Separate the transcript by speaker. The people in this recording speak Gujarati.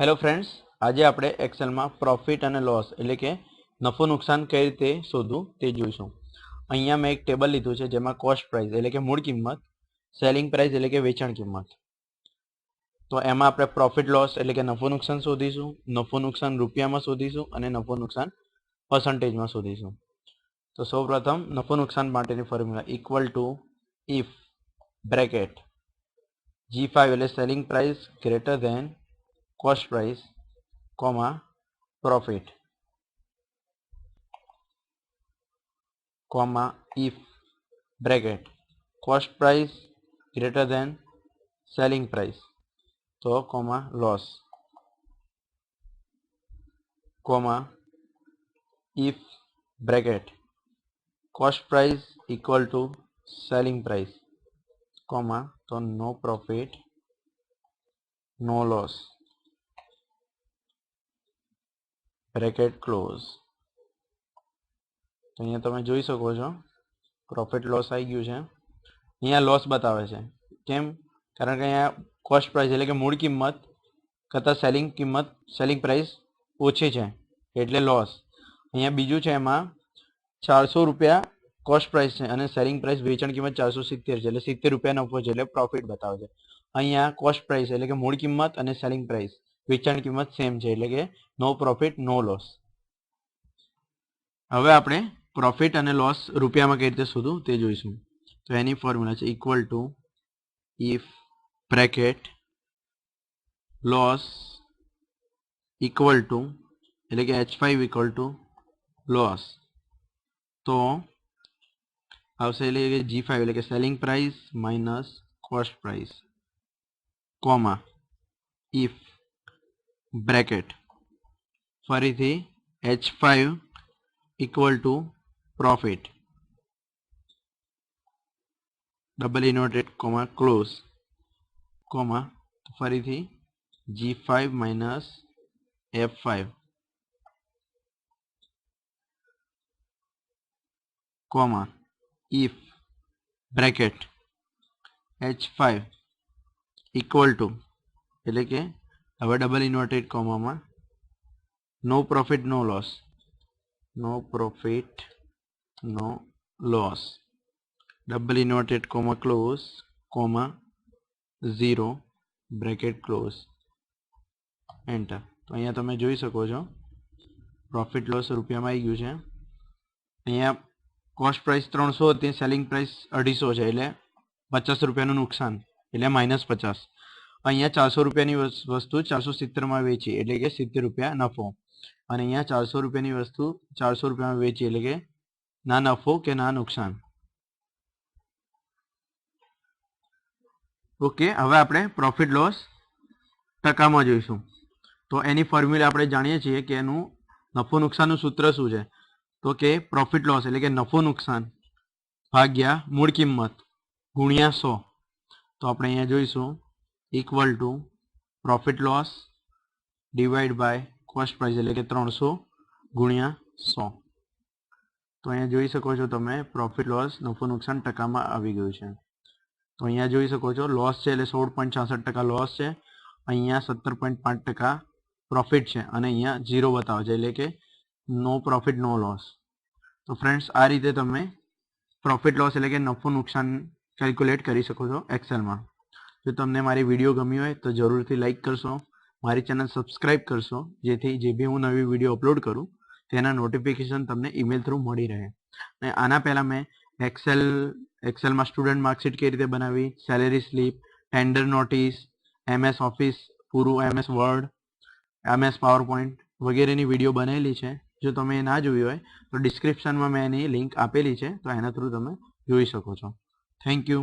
Speaker 1: हेलो फ्रेंड्स, आज આપણે એક્સેલમાં પ્રોફિટ અને લોસ એટલે કે નફો નુકસાન કઈ રીતે શોધવું તે જોઈશું। અહીંયા મેં એક ટેબલ લીધું છે જેમાં કોસ્ટ પ્રાઇસ એટલે કે મૂળ કિંમત, સેલિંગ પ્રાઇસ એટલે કે વેચાણ કિંમત। તો એમાં આપણે પ્રોફિટ લોસ એટલે કે નફો નુકસાન શોધીશું, નફો નુકસાન રૂપિયામાં શોધીશું અને નફો નુકસાન પર્સન્ટેજમાં શોધીશું। તો સૌપ્રથમ નફો નુકસાન માટેની formula equal to if bracket G5 એટલે selling price greater than cost price, comma profit, comma if bracket cost price greater than selling price, so comma loss, comma if bracket cost price equal to selling price, comma so no profit no loss, bracket close. तो अहींया तमे जोई शको छो प्रॉफिट लॉस आई गयुं छे। अहींया लॉस बतावे छे केम? कारण के अहींया कॉस्ट प्राइस એટલે કે મૂળ કિંમત કરતા સેલિંગ પ્રાઇસ ઓછી છે એટલે લોસ। અહીંયા બીજું છે એમાં 400 રૂપિયા કોસ્ટ પ્રાઇસ છે અને સેલિંગ પ્રાઇસ વેચાણ કિંમત 470 છે એટલે 70 રૂપિયા નફો છે એટલે પ્રોફિટ બતાવે છે। અહીંયા કોસ્ટ પ્રાઇસ એટલે કે મૂળ કિંમત અને સેલિંગ પ્રાઇસ વેચાણ કિંમત સેમ છે એટલે કે નો પ્રોફિટ નો લોસ। હવે આપણે પ્રોફિટ અને લોસ રૂપિયામાં કઈ રીતે શોધવું તે જોઈશું। તો એની ફોર્મ્યુલા છે equal to if bracket loss equal to એટલે કે H5 ઇક્વલ ટુ લોસ, તો આવશે એટલે કે G5 એટલે કે selling price minus cost price, comma if bracket ફરીથી H5 equal to profit, double inverted comma close, comma ફરીથી G5 minus F5, comma if bracket H5 equal to એટલે કે હવે ડબલ ઇન્વર્ટેડ કોમામાં નો પ્રોફિટ નો loss, no profit no loss, double inverted comma close, comma 0 bracket close, enter। तो અહીંયા તમે જોઈ શકો છો પ્રોફિટ લોસ રૂપિયામાં આવી ગયું છે। અહીંયા કોસ્ટ પ્રાઇસ 300 હતી, સેલિંગ પ્રાઇસ 250 છે એટલે 50 રૂપિયાનું નુકસાન એટલે -50। અહીંયા 400 રૂપિયાની વસ્તુ 470 માં વેચી એટલે કે 70 રૂપિયા નફો, અને અહીંયા 400 રૂપિયાની વસ્તુ 400 રૂપિયામાં વેચી એટલે કે ના નફો કે ના નુકસાન। ઓકે, હવે આપણે પ્રોફિટ લોસ ટકામાં જોઈશું। તો એની ફોર્મ્યુલા આપણે જાણીએ છીએ કે એનું નફો નુકસાનનું સૂત્ર શું છે, તો કે પ્રોફિટ લોસ એટલે કે નફો નુકસાન ભાગ્યા મૂળ કિંમત ગુણ્યા 100। તો આપણે અહીંયા જોઈશું equal to profit loss divide by cost price એટલે કે 300 ગુણ્યા 100। તો અહીંયા જોઈ શકો છો તમે પ્રોફિટ લોસ નફો નુકસાન ટકામાં આવી ગયું છે। તો અહીંયા જોઈ શકો છો લોસ છે એટલે 16.66% લોસ છે, અહીંયા 17.5% પ્રોફિટ છે અને અહીંયા 0 બતાવે છે એટલે કે નો પ્રોફિટ નો લોસ। તો ફ્રેન્ડ્સ આ રીતે તમે પ્રોફિટ લોસ એટલે કે નફો નુકસાન કેલ્ક્યુલેટ કરી શકો છો એક્સેલમાં। જો તમને મારી વિડીયો ગમી હોય તો જરૂરથી લાઈક કરશો, મારી ચેનલ સબસ્ક્રાઇબ કરશો જેથી જે બી હું નવી વિડીયો અપલોડ કરું તેના નોટિફિકેશન તમને ઈમેલ થ્રુ મળી રહે। અને આના પહેલાં મેં એક્સેલમાં સ્ટુડન્ટ માર્કશીટ કઈ રીતે બનાવી, salary slip, tender notice, MS Office પૂરું, MS વર્ડ, MS પાવરપોઈન્ટ વગેરેની વિડીયો બનેલી છે। જો તમે એ ના જોઈ હોય તો ડિસ્ક્રિપ્શનમાં મેં એની લિંક આપેલી છે, તો એના થ્રુ તમે જોઈ શકો છો। Thank you.